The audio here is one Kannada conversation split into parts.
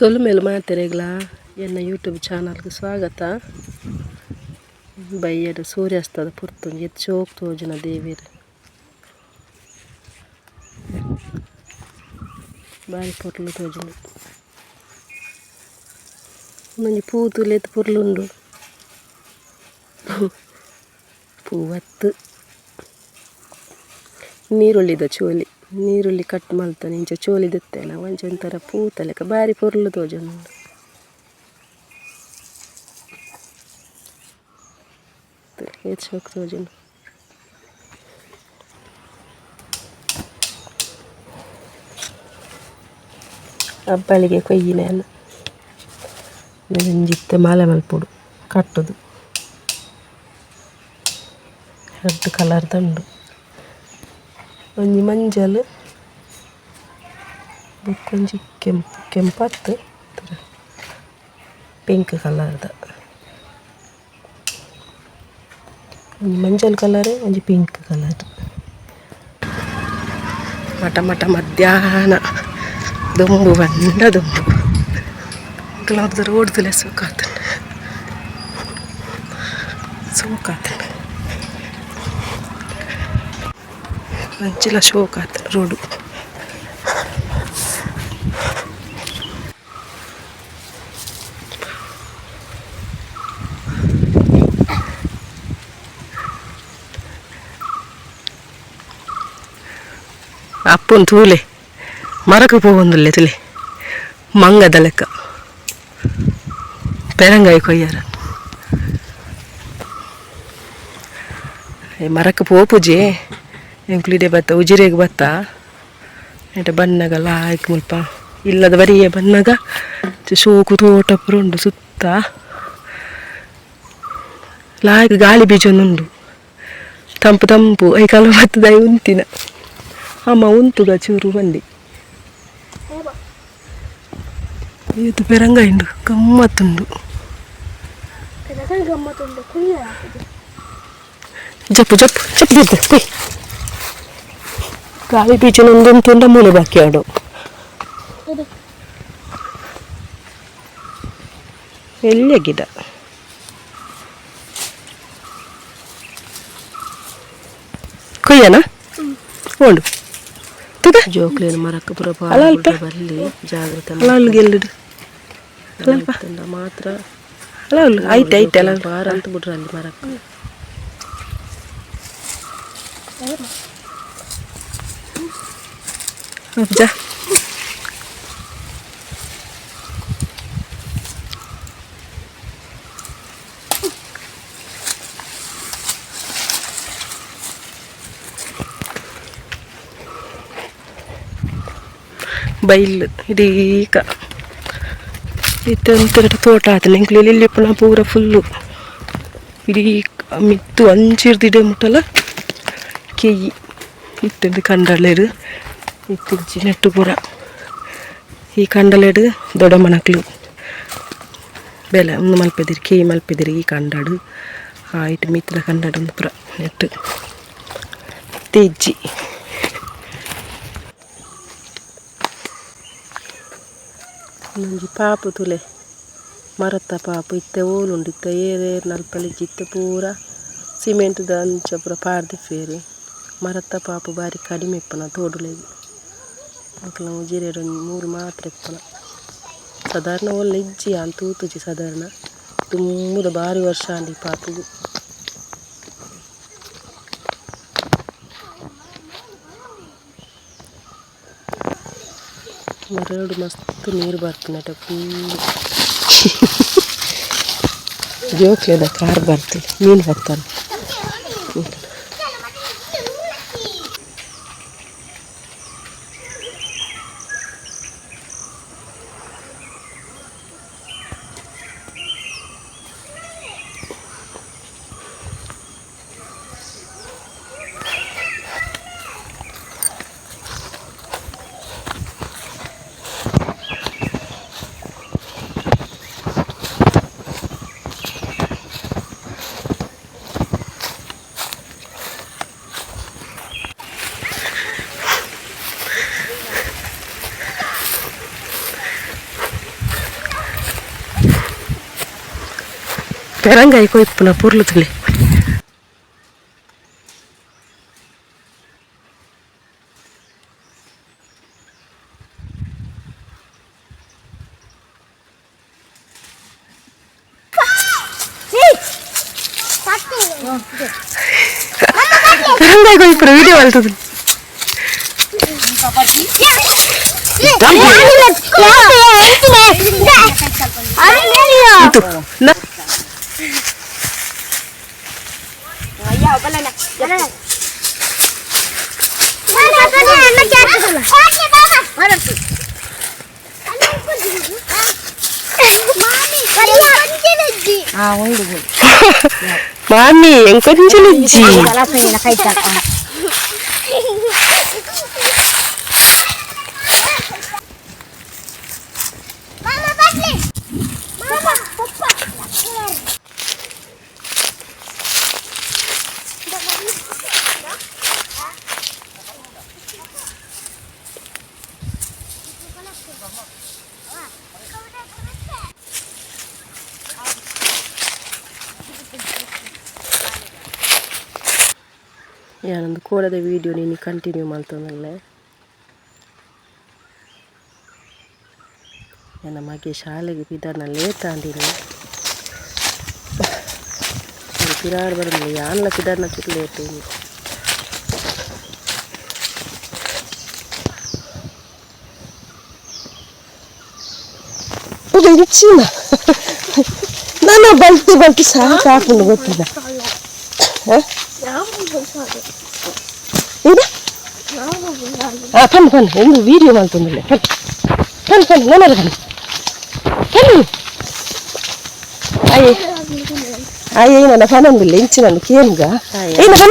ಸೊಲ್ಲು ಮೇಲೆ ಮಾತೆರೆಗ್ಲ ಎನ್ನ ಯೂಟ್ಯೂಬ್ ಚಾನಲ್ಗೆ ಸ್ವಾಗತ. ಬೈಯಡು ಸೂರ್ಯಾಸ್ತದ ಪುರ್ತುಂಡು ಎತ್ತು ಶೋಕ್ ತೋಜುನ ದೇವೇರು ಬಾರಿ ಪೊರ್ಲು ತೋಜುಂಡು. ಒಂಜಿ ಪೂ ತುಲೆತ್ ಪೊರ್ಲುಂಡು ಪೂವತ್ತು ನೀರುಳ್ಳಿದ ಚೋಲಿ ನೀರುಳ್ಳಿ ಕಟ್ ಮಲ್ತಾನೆ ಇಂಚ ಚೋಲಿ ದೆತ್ತೇನ ಒಂಚ ಒಂಥರ ಪೂತಲೆಕ ಬಾರಿ ಪೊರ್ಲು ತೋಜುಂಡು. ಏತ್ ಶೋಕ್ ತೋಜುಂಡು. ಹಬ್ಬಳಿಗೆ ಕೊಯ್ಯಿನೇನು ಒಂಜಿತ್ತೆ ಮಾಲೆ ಮಲ್ಪುಡು ಕಟ್ಟುದು ರೆಡ್ ಕಲರ್ ದಂಡು ಒಂಜಿ ಮಂಜಲ್ ಬೊಕ್ಕೊಂಜಿ ಕೆಂಪತ್ತು ಪಿಂಕ್ ಕಲರ್ದ ಒಂಜಿ ಮಂಜಲ್ ಕಲರ್ ಒಂಜಿ ಪಿಂಕ್ ಕಲರ್. ಮಟ ಮಧ್ಯಾಹ್ನ ದುಂಬು ಬಂಡ ದುಂಬು ಕೆಲವ್ರದ್ದು ರೋಡ್ ತುಲೆ ಸೋಕಾತಂಡು ಅಂಚಿಲ ಶೋಕಾತ ರೋಡು. ಅಪ್ಪನ್ ತೂಲೆ ಮರಕ್ಕೆ ಹೋಗೊಂದುಲ್ಲೆ ತುಲೆ ಮಂಗದ ಲೆಕ್ಕ ಪೆರಂಗಾಯಿ ಕೊಯ್ಯಾರ ಮರಕ್ಕೆ ಪೋಪುಜೆ ಎಂಕ್ಲಿಡೆ ಬತ್ತ ಉಜಿರೆಗೆ ಬತ್ತ ಎಂಟ ಬಣ್ಣಗಲ್ಲ ಆಯ್ಕೆ ಮುಲ್ಪ ಇಲ್ಲದ ಬರಿಯೇ ಬಣ್ಣಗ ಶೋಕು ತೋಟ ಪುರುಂಡು ಸುತ್ತ ಲಾಯ್ಕ್ ಗಾಳಿ ಬೀಜೊಂದುಂಡು ತಂಪು ಐಕಾಲ ಬತ್ತದಾಯಿ ಉಂತಿನ ಅಮ್ಮ ಉಂತುಗ ಚೂರು ಬಂಡಿ ಇದು ಪೆರಂಗಾಯಿಂಡು ಗಮ್ಮತ್ತುಂಡು. ಜಪ್ಪು ಬಿದ್ದು ಕುಯ್ ಗಾಳಿ ಬೀಜನೊಂದುಂತುಂಡ ಮೂಲೆ ಬಾಕಿ ಆಡು ಎಲ್ಲಿಯ ಗಿಡ ಕೊಯ್ಯನ ಓಡು ತುದ ಜೋಕ್ಲೇನು ಮರಕ್ಕೆ ಪುರ ಬರಲಿ ಜಾಗ್ರತೆ ಗೆಲ್ಲಿಡು ಮಾತ್ರ ಐತೆ ಅಲ್ಲ ಬಾರ ಅಂತ ಬಿಡ್ರಿ ಅಲ್ಲಿ ಮರಕ್ಕೆ ಅಜ್ಜ ಬೈಲ್ ಇಡೀಕ ಇತ್ತೊಂದು ತೋಟ ಆತನ ಎಂಕ್ಲೆಲ್ಲಿ ಇಲ್ಲಿ ಪುನಃ ಪೂರ ಫುಲ್ಲು ಇಡೀ ಮಿತ್ತು ಅಂಚಿರ್ದಿಡೆ ಮುಟ್ಟಲ ಕೆಯ್ಯಿ ಇತ್ತಂದು ಕಂಡಲೆಡು ಇತ್ತಿಂಚಿ ನೆಟ್ಟು ಪೂರ ಈ ಕಂಡಲೆಡು ದೊಡ್ಡ ಮನಕ್ಲು ಬೆಲೆ ಒಂದು ಮಲ್ಪೆದಿರಿ ಕೇಯಿ ಮಲ್ಪೆದಿರಿ ಈ ಕಂಡಡು ಆಯ್ತು ಮಿತ್ರ ಕಂಡಡು ಒಂದು ಪುರ ನೆಟ್ಟು ತೆಜ್ಜಿ ಒಂಜಿ ಪಾಪು ತುಲೆ ಮರತ್ತ ಪಾಪು ಇತ್ತೆ ಓಲುಂಡು ಇತ್ತೆ ಏರೇರು ನಲ್ಪಲಿಜ್ಜಿ ಇತ್ತೆ ಪೂರ ಸಿಮೆಂಟ್ದ ಅಂಚ ಪೂರ ಪಾರ್ದಿಫೇರಿ ಮರತ್ತ ಪಾಪು ಬಾರಿ ಕಡಿಮೆ ಇಪ್ಪನ ತೋಡುಲೆಗೆ ಮಕ್ಕಳ ಉಜಿರೆಡು 3 ಮಾತ್ರ ಇಪ್ಪನ ಸಾಧಾರಣ ಒಳ್ಳೆ ಇಜ್ಜಿ ಅಂತ ತೂತುಜಿ ಸಾಧಾರಣ ತುಂಬದ ಬಾರಿ ವರ್ಷ ಅಂಡಿ ಪಾಪುಗು. ಮರಡು ಮಸ್ತ್ ನೀರು ಬರ್ತನಟ ಫುಲ್ ಜೋಕ್ಲೇದ ಕಾರ್ ಬರ್ತಿಲ್ಲ ಮೀನು ಬರ್ತಾನೆ. ಪೆರಂಗಾಯಿ ಕೊಯ್ಪುನ ಪುರ್ಲು ತುಳಿ ಪೆರಂಗಾಯಿ ಕೊಯ್ಪುನ ವಿಡಿಯೋ ಅಲ್ತದ ಮಾಮಿ ಎಂಕೊಂಚಲಜ್ಜಿ ഞാನೊಂದು ಕೋಲದ ವಿಡಿಯೋ ನೀನು ಕಂಟಿನ್ಯೂ ಮಾಡ್ತಂದಲ್ಲೇ ನನ್ನ ಮಗೆ ಶಾಲೆಗೆ ಪಿದಾರ್ನ ಲೇಟ್ ಅಂದಿನಿ ಪಿರಾಡ್ ಬರಲಿಲ್ಲ ಯಾನ್ಲ ಪಿದಾರ್ನ ಚುಟ್ಟು ಲೇಟ್ ಇನ್ನು ಹೆಚ್ಚಿನ ನಾನು ಬಲ್ತಿ ಸಾಕಾಕೊಂಡು ಗೊತ್ತಿಲ್ಲ ಪನ್ ಒಂದು ವೀಡಿಯೋ ಮಾಡ್ತಂದಿಲ್ಲ ಪನ್ ನನಗೆ ಪನ್ ಅಯ್ಯ ನನ್ನ ಪನೊಂದಿಲ್ಲ ಇಂಚು ನನ್ನ ಕೇನ್ಗ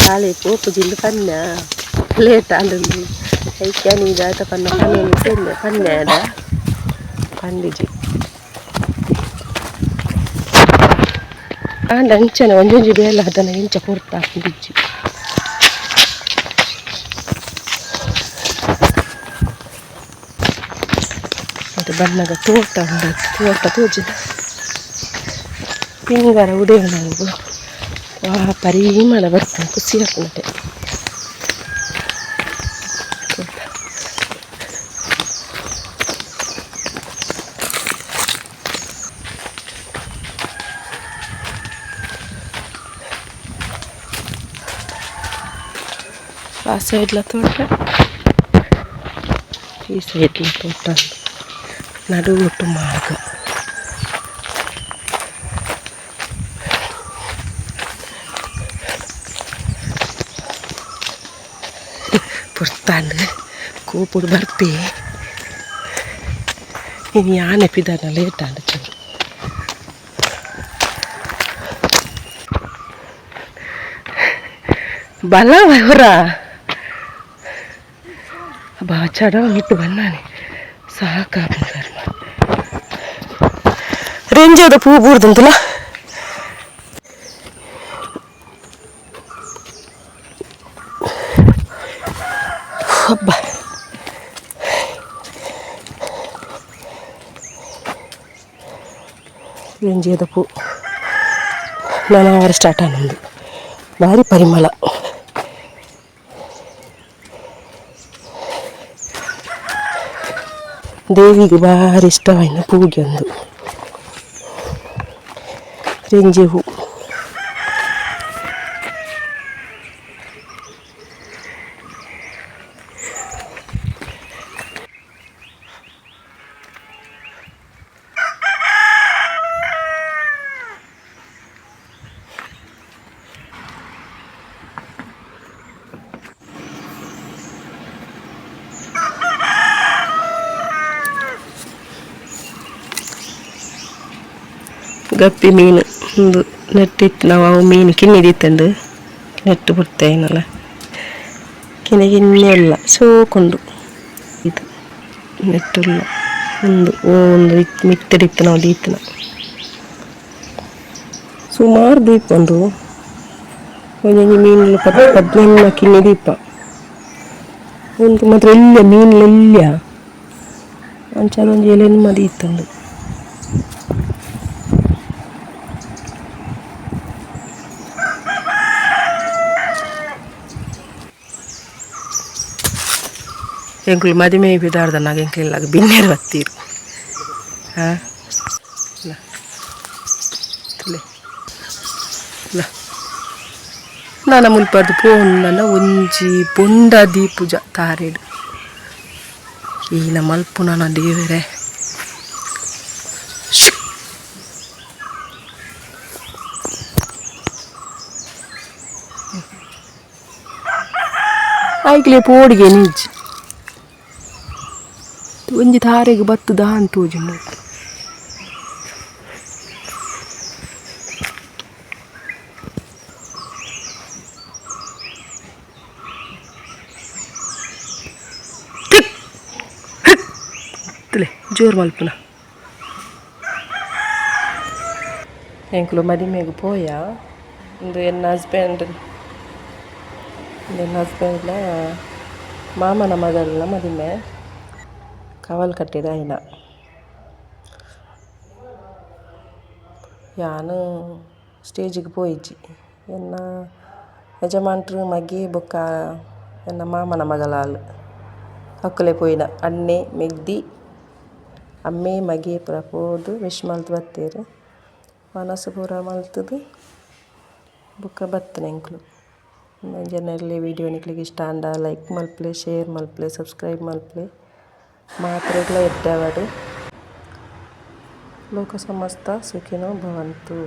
ಶಾಲೆ ಪೋಪು ಜಿಲ್ಲು ಪನ್ನ ಲೇಟ್ ಅಂದ್ರಲ್ಲಿ ಐಕ್ಯ ನೀಗಾತ ಪನ್ನ ಪನ್ನ ಪನ್ಯಾಡ ಪಂಡಿಜಿ ಆಂಡ ಅಂಚನೆ ಒಂಜೊಂಜಿ ಬೇಲ ಅದನ್ನು ಇಂಚ ಕೊಡ್ತಾ ಬಿಜ್ಜಿ ಅದು ಬಣ್ಣದ ತೋಟ ತೋಜಿದ ಪಿಂಗರ ಉಡೆಯ ನನಗೂ ಪರಿಮಳ ಬರ್ತದೆ ಖುಷಿ ಆಗ್ತದೆ ಆ ಸೈಡ್ಲ ತೋಟ ಈ ಸೈಡ್ಲ ತೋಟ ನಡುಗುಟ್ಟು ಮಾರ್ಗ ಪುರ್ತಾಂಡ್ ಕೂಪುಡು ಬರ್ಪಿ ಇನ್ನು ಯಾನೆ ಪಿದಾನ ಲೇಟ್ ಆಂಡ್ ಚೂರು ಬಲ ಅವರ ಬಾ ಚಡ ಇಟ್ಟು ಬನ್ನಾನೆ ಸಾಕಾಗ ರೇಂಜದ ಪೂ ಬೂರ್ದಂತಲ್ಲ ಹಬ್ಬ ರೇಂಜದ ಪೂ ನಾನು ಸ್ಟಾರ್ಟ್ ಆನಂದು ಭಾರಿ ಪರಿಮಳ ದೇವಿಗೆ ಭಾರಿ ಇಷ್ಟವಾಯಿನ ಪೂಗೆ ಒಂದು ರೆಂಜೆ ಹೂ ಗಪ್ಪಿ ಮೀನು ಒಂದು ನೆಟ್ಟಿತ್ತು ನಾವು ಅವು ಮೀನು ಕಿನ್ನಿದಿತ್ತಂಡು ನೆಟ್ಟು ಬಿಡ್ತೇನಲ್ಲ ಕಿನ್ನೆಲ್ಲ ಸೋಕೊಂಡು ಇದು ನೆಟ್ಟಿಲ್ಲ ಒಂದು ಮಿತ್ತಡಿತ್ತು ನಾವು ದೀತನ ಸುಮಾರು ದೀಪ ಒಂದು ಒಂದೊಂದು ಮೀನು 14 ಕಿನ್ನಿ ದೀಪ ಒಂದು ಮಾತ್ರ ಎಲ್ಲ ಮೀನೆಲ್ಲ ಅಂಚದೊಂದು ಎಲೆನ್ ಮದಿ ಇತ್ತಂದು ಎಂಕುಲು ಮದಿಮೆ ಬಿದಾರ್ದನಾಗ ಎಂಕ್ಲೆಲ್ಲಾಗ ಬಿನ್ನೆರ್ ಬತ್ತೀರು ಹಾಂ ತುಲೆ ನಾನು ಮುಲ್ಪರ್ದು ಪೋನ್ನ ಒಂಜಿ ಬೊಂಡ ದೀಪುಜ ತಾರೆಡು ಈನ ಮಲ್ಪು ನನ್ನ ದೇವರೇ ಆಯ್ಕ್ಲೆ ಪೋಡಿಗೆ ನಿಜ ಒಂಜಿ ತಾರೆಗೆ ಬತ್ತು ದಾನ್ ತೋಜು ಜೋರು ಮಲ್ಪುನ ಎಂಕ್ಲು ಮದಿಮೆಗೆ ಪೋಯ ಒಂದು ಎನ್ನ ಹಸ್ಬೆಂಡ್ಲ ಮಾಮನ ಮಗಳನ್ನ ಮದಿಮೆ ಕವಲ್ ಕಟ್ಟಿದ ಆಯ್ನ ಯಾನು ಸ್ಟೇಜಿಗೆ ಪೋಯಿಜ್ಜಿ ಎನ್ನ ಯಜಮಾನ್ರು ಮಗಿ ಬೊಕ್ಕ ಎನ್ನ ಮಾಮನ ಮಗಲಾಲ್ ಅಕ್ಕಲೆ ಪೋಯಿನ ಅಣ್ಣೆ ಮೆಗ್ದಿ ಅಮ್ಮೆ ಮಗೆ ಪೂರ ಪೋದು ವಿಶ್ ಮಲ್ತು ಬತ್ತೇರು ಮನಸ್ಸು ಪೂರ ಮಲ್ತದು ಬೊಕ್ಕ ಬತ್ತನೆ ಎಂಕ್ಲು ಜನರಲ್ಲಿ ವಿಡಿಯೋ ನಿಕ್ಲಿಗೆ ಇಷ್ಟ ಅಂಡ ಲೈಕ್ ಮಲ್ಪ್ಲೆ ಶೇರ್ ಮಲ್ಪ್ಲೆ ಸಬ್ಸ್ಕ್ರೈಬ್ ಮಲ್ಪ್ಲೆ ಮಾತ್ರೆಗ್ಲ ಎಡ್ಡವಡು ಲೋಕ ಸಮಸ್ತ ಸುಖಿನೋ ಭವಂತು.